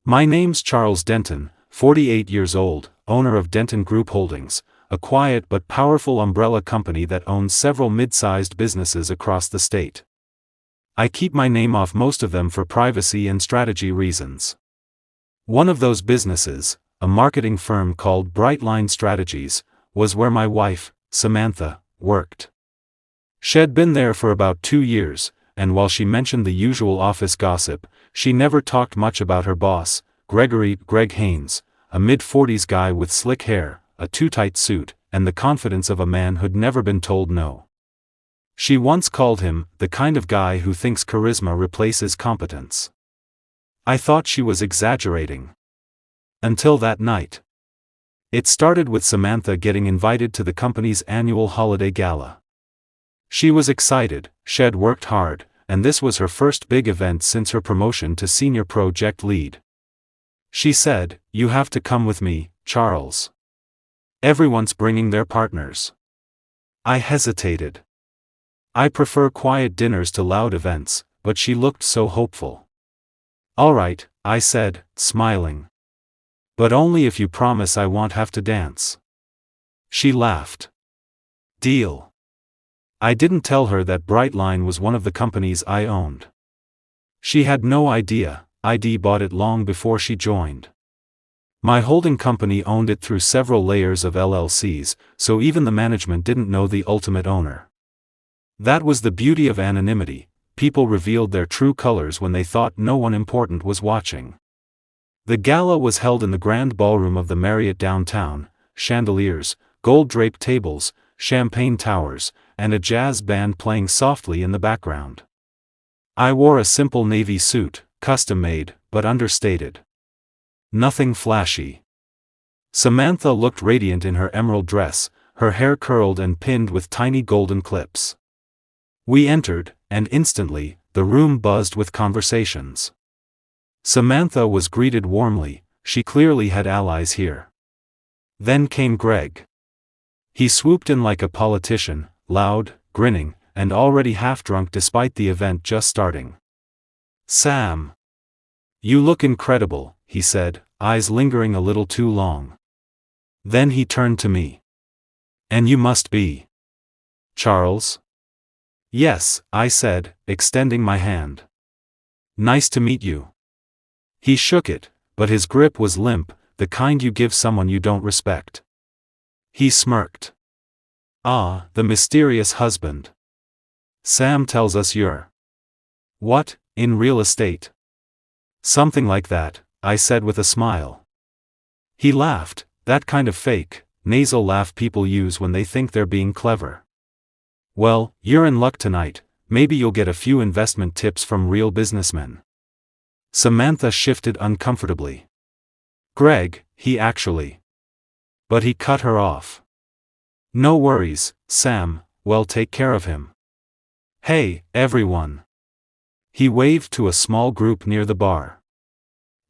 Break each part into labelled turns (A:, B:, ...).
A: My name's Charles Denton, 48 years old, owner of Denton Group Holdings, a quiet but powerful umbrella company that owns several mid-sized businesses across the state. I keep my name off most of them for privacy and strategy reasons. One of those businesses, a marketing firm called Brightline Strategies, was where my wife, Samantha, worked. She'd been there for about 2 years, and while she mentioned the usual office gossip, she never talked much about her boss, Greg Haynes, a mid-40s guy with slick hair, a too-tight suit, and the confidence of a man who'd never been told no. She once called him the kind of guy who thinks charisma replaces competence. I thought she was exaggerating. Until that night. It started with Samantha getting invited to the company's annual holiday gala. She was excited, she'd worked hard, and this was her first big event since her promotion to senior project lead. She said, "You have to come with me, Charles. Everyone's bringing their partners." I hesitated. I prefer quiet dinners to loud events, but she looked so hopeful. "All right," I said, smiling. "But only if you promise I won't have to dance." She laughed. "Deal." I didn't tell her that Brightline was one of the companies I owned. She had no idea. I'd bought it long before she joined. My holding company owned it through several layers of LLCs, so even the management didn't know the ultimate owner. That was the beauty of anonymity. People revealed their true colors when they thought no one important was watching. The gala was held in the grand ballroom of the Marriott downtown, chandeliers, gold-draped tables, champagne towers, and a jazz band playing softly in the background. I wore a simple navy suit, custom-made, but understated. Nothing flashy. Samantha looked radiant in her emerald dress, her hair curled and pinned with tiny golden clips. We entered, and instantly, the room buzzed with conversations. Samantha was greeted warmly, she clearly had allies here. Then came Greg. He swooped in like a politician, loud, grinning, and already half-drunk despite the event just starting. "Sam. You look incredible," he said, eyes lingering a little too long. Then he turned to me. "And you must be Charles?" "Yes," I said, extending my hand. "Nice to meet you." He shook it, but his grip was limp, the kind you give someone you don't respect. He smirked. "Ah, the mysterious husband. Sam tells us you're what, in real estate?" "Something like that," I said with a smile. He laughed, that kind of fake, nasal laugh people use when they think they're being clever. "Well, you're in luck tonight, maybe you'll get a few investment tips from real businessmen." Samantha shifted uncomfortably. "Greg, he actually..." But he cut her off. "No worries, Sam, well, take care of him. Hey, everyone." He waved to a small group near the bar.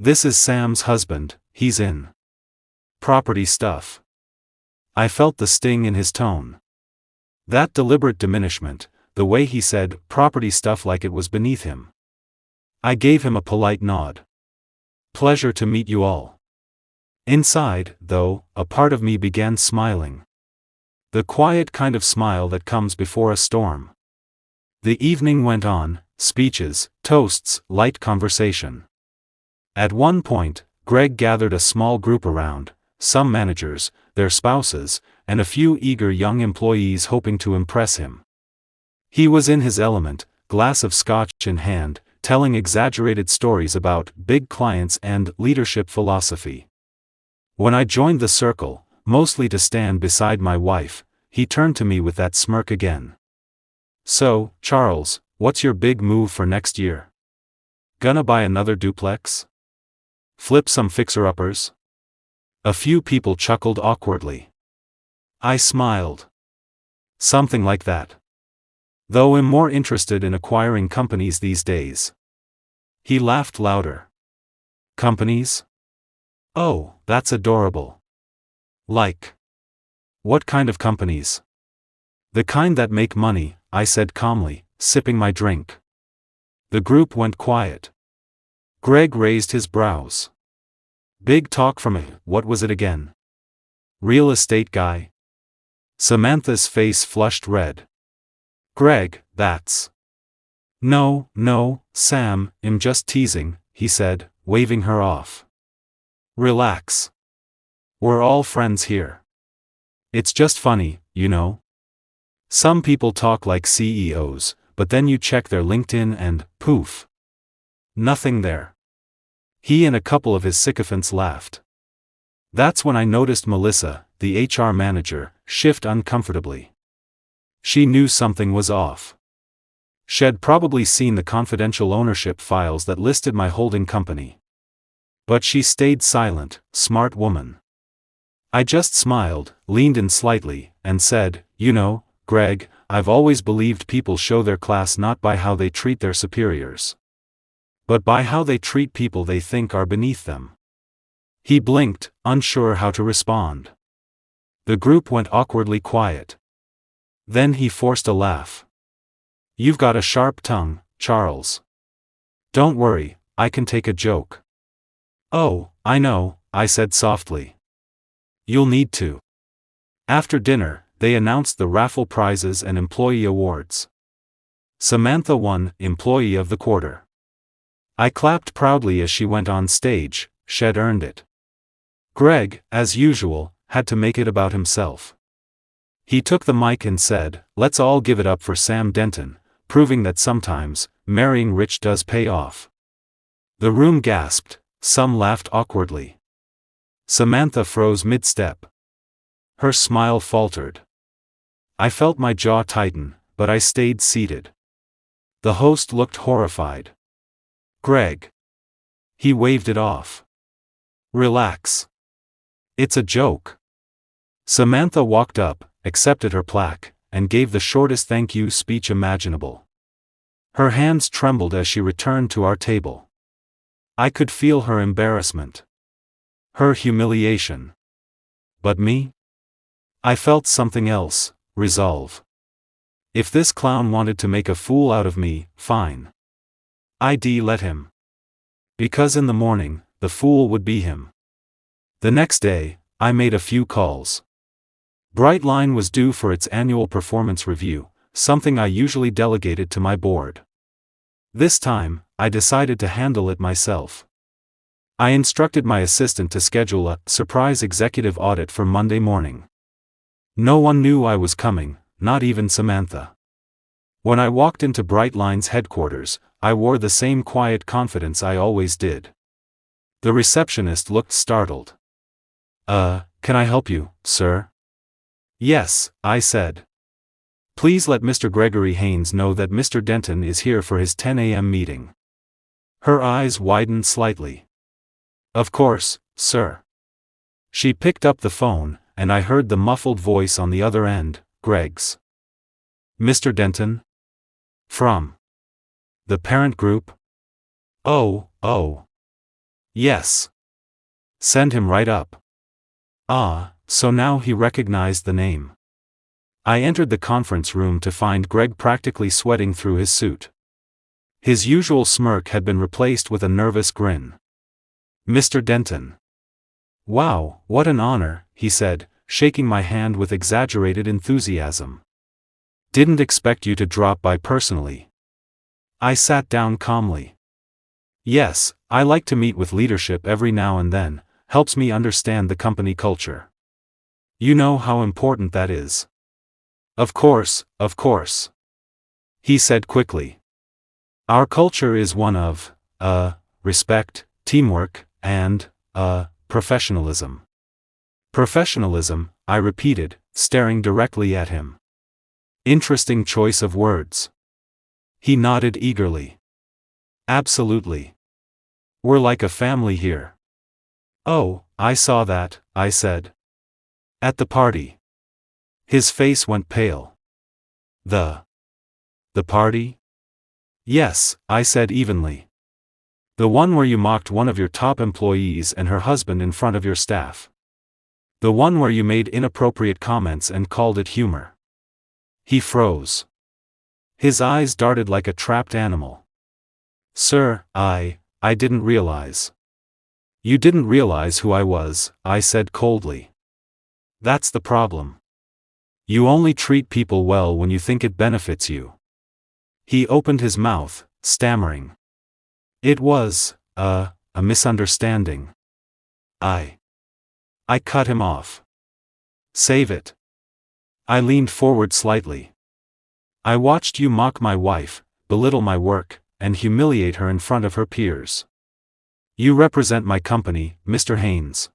A: "This is Sam's husband, he's in property stuff." I felt the sting in his tone. That deliberate diminishment, the way he said property stuff like it was beneath him. I gave him a polite nod. "Pleasure to meet you all." Inside, though, a part of me began smiling. The quiet kind of smile that comes before a storm. The evening went on, speeches, toasts, light conversation. At one point, Greg gathered a small group around, some managers, their spouses, and a few eager young employees hoping to impress him. He was in his element, glass of scotch in hand, telling exaggerated stories about big clients and leadership philosophy. When I joined the circle, mostly to stand beside my wife, he turned to me with that smirk again. "So, Charles, what's your big move for next year? Gonna buy another duplex? Flip some fixer-uppers?" A few people chuckled awkwardly. I smiled. "Something like that. Though I'm more interested in acquiring companies these days." He laughed louder. "Companies? Oh, that's adorable. Like, what kind of companies?" "The kind that make money," I said calmly, sipping my drink. The group went quiet. Greg raised his brows. Big talk from it. What was it again? Real estate guy? Samantha's face flushed red. Greg, that's... No, no, Sam, I'm just teasing, he said, waving her off. Relax. We're all friends here. It's just funny, you know? Some people talk like CEOs, but then you check their LinkedIn and, poof. Nothing there. He and a couple of his sycophants laughed. That's when I noticed Melissa, the HR manager, shift uncomfortably. She knew something was off. She'd probably seen the confidential ownership files that listed my holding company. But she stayed silent, smart woman. I just smiled, leaned in slightly, and said, you know, Greg, I've always believed people show their class not by how they treat their superiors, but by how they treat people they think are beneath them. He blinked, unsure how to respond. The group went awkwardly quiet. Then he forced a laugh. You've got a sharp tongue, Charles. Don't worry, I can take a joke. Oh, I know, I said softly. You'll need to. After dinner, they announced the raffle prizes and employee awards. Samantha won Employee of the Quarter. I clapped proudly as she went on stage. She'd earned it. Greg, as usual, had to make it about himself. He took the mic and said, let's all give it up for Sam Denton, proving that sometimes, marrying rich does pay off. The room gasped, some laughed awkwardly. Samantha froze mid-step. Her smile faltered. I felt my jaw tighten, but I stayed seated. The host looked horrified. Greg. He waved it off. Relax. It's a joke. Samantha walked up, accepted her plaque, and gave the shortest thank you speech imaginable. Her hands trembled as she returned to our table. I could feel her embarrassment. Her humiliation. But me? I felt something else, resolve. If this clown wanted to make a fool out of me, fine. I'd let him. Because in the morning, the fool would be him. The next day, I made a few calls. Brightline was due for its annual performance review, something I usually delegated to my board. This time, I decided to handle it myself. I instructed my assistant to schedule a surprise executive audit for Monday morning. No one knew I was coming, not even Samantha. When I walked into Brightline's headquarters, I wore the same quiet confidence I always did. The receptionist looked startled. Can I help you, sir? Yes, I said. Please let Mr. Gregory Haynes know that Mr. Denton is here for his 10 a.m. meeting. Her eyes widened slightly. Of course, sir. She picked up the phone, and I heard the muffled voice on the other end, Greg's. Mr. Denton? From the parent group? Oh. Yes. Send him right up. Ah, so now he recognized the name. I entered the conference room to find Greg practically sweating through his suit. His usual smirk had been replaced with a nervous grin. Mr. Denton. Wow, what an honor, he said, shaking my hand with exaggerated enthusiasm. Didn't expect you to drop by personally. I sat down calmly. Yes, I like to meet with leadership every now and then, helps me understand the company culture. You know how important that is. Of course. He said quickly. Our culture is one of, respect, teamwork, and, professionalism. Professionalism, I repeated, staring directly at him. Interesting choice of words. He nodded eagerly. Absolutely. We're like a family here. Oh, I saw that, I said. At the party. His face went pale. The party? Yes, I said evenly. The one where you mocked one of your top employees and her husband in front of your staff. The one where you made inappropriate comments and called it humor. He froze. His eyes darted like a trapped animal. Sir, I didn't realize. You didn't realize who I was, I said coldly. That's the problem. You only treat people well when you think it benefits you. He opened his mouth, stammering. It was, a misunderstanding. I cut him off. Save it. I leaned forward slightly. I watched you mock my wife, belittle my work, and humiliate her in front of her peers. You represent my company, Mr. Haynes.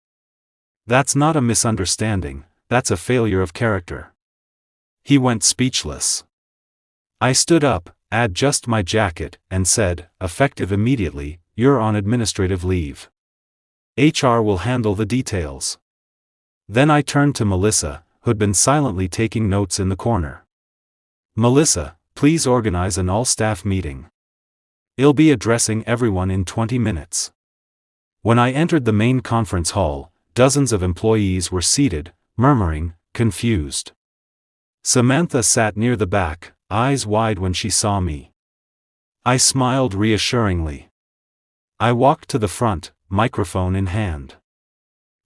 A: That's not a misunderstanding, that's a failure of character. He went speechless. I stood up, adjusted my jacket, and said, effective immediately, you're on administrative leave. HR will handle the details. Then I turned to Melissa, who'd been silently taking notes in the corner. Melissa, please organize an all-staff meeting. I'll be addressing everyone in 20 minutes. When I entered the main conference hall, dozens of employees were seated, murmuring, confused. Samantha sat near the back, eyes wide when she saw me. I smiled reassuringly. I walked to the front, microphone in hand.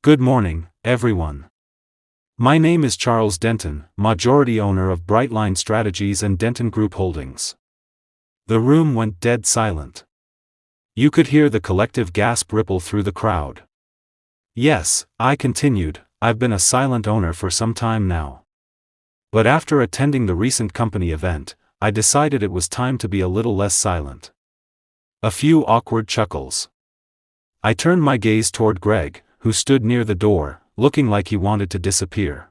A: Good morning, everyone. My name is Charles Denton, majority owner of Brightline Strategies and Denton Group Holdings. The room went dead silent. You could hear the collective gasp ripple through the crowd. Yes, I continued, I've been a silent owner for some time now. But after attending the recent company event, I decided it was time to be a little less silent. A few awkward chuckles. I turned my gaze toward Greg, who stood near the door, looking like he wanted to disappear.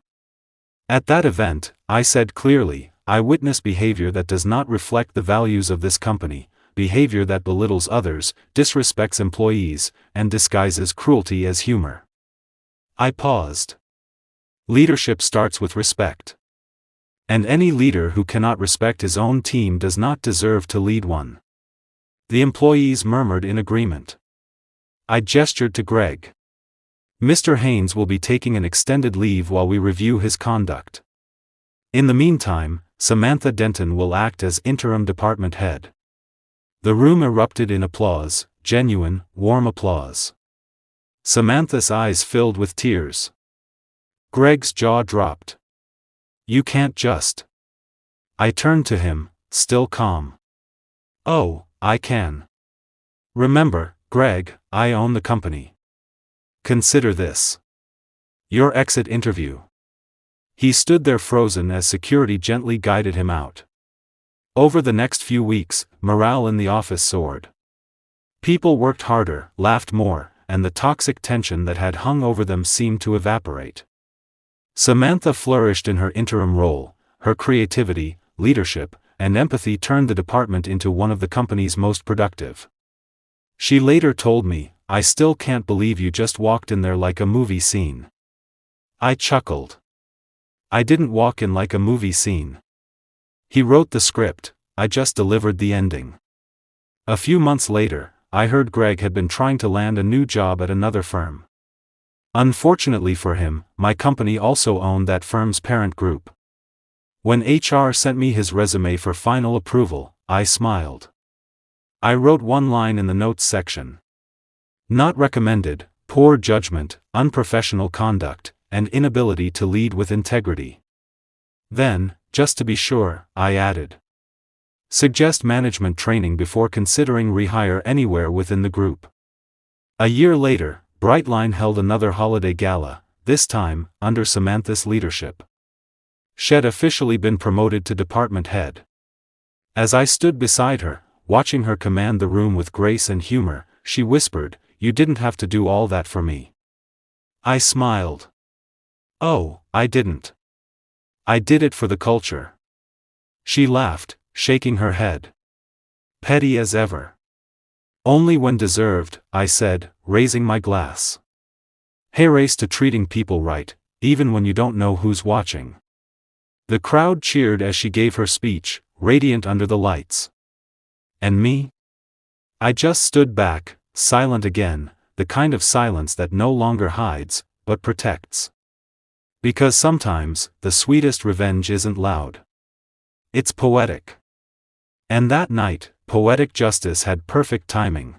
A: At that event, I said clearly, I witness behavior that does not reflect the values of this company, behavior that belittles others, disrespects employees, and disguises cruelty as humor. I paused. Leadership starts with respect. And any leader who cannot respect his own team does not deserve to lead one. The employees murmured in agreement. I gestured to Greg. Mr. Haynes will be taking an extended leave while we review his conduct. In the meantime, Samantha Denton will act as interim department head. The room erupted in applause, genuine, warm applause. Samantha's eyes filled with tears. Greg's jaw dropped. You can't just. I turned to him, still calm. Oh, I can. Remember, Greg, I own the company. Consider this. Your exit interview. He stood there frozen as security gently guided him out. Over the next few weeks, morale in the office soared. People worked harder, laughed more, and the toxic tension that had hung over them seemed to evaporate. Samantha flourished in her interim role. Her creativity, leadership, and empathy turned the department into one of the company's most productive. She later told me, I still can't believe you just walked in there like a movie scene. I chuckled. I didn't walk in like a movie scene. He wrote the script, I just delivered the ending. A few months later, I heard Greg had been trying to land a new job at another firm. Unfortunately for him, my company also owned that firm's parent group. When HR sent me his resume for final approval, I smiled. I wrote one line in the notes section. Not recommended, poor judgment, unprofessional conduct, and inability to lead with integrity. Then, just to be sure, I added. Suggest management training before considering rehire anywhere within the group. A year later, Brightline held another holiday gala, this time, under Samantha's leadership. She'd officially been promoted to department head. As I stood beside her, watching her command the room with grace and humor, she whispered, You didn't have to do all that for me. I smiled. Oh, I didn't. I did it for the culture. She laughed, shaking her head. Petty as ever. Only when deserved, I said, raising my glass. Here's to treating people right, even when you don't know who's watching. The crowd cheered as she gave her speech, radiant under the lights. And me? I just stood back, silent again, the kind of silence that no longer hides, but protects. Because sometimes, the sweetest revenge isn't loud. It's poetic. And that night, poetic justice had perfect timing.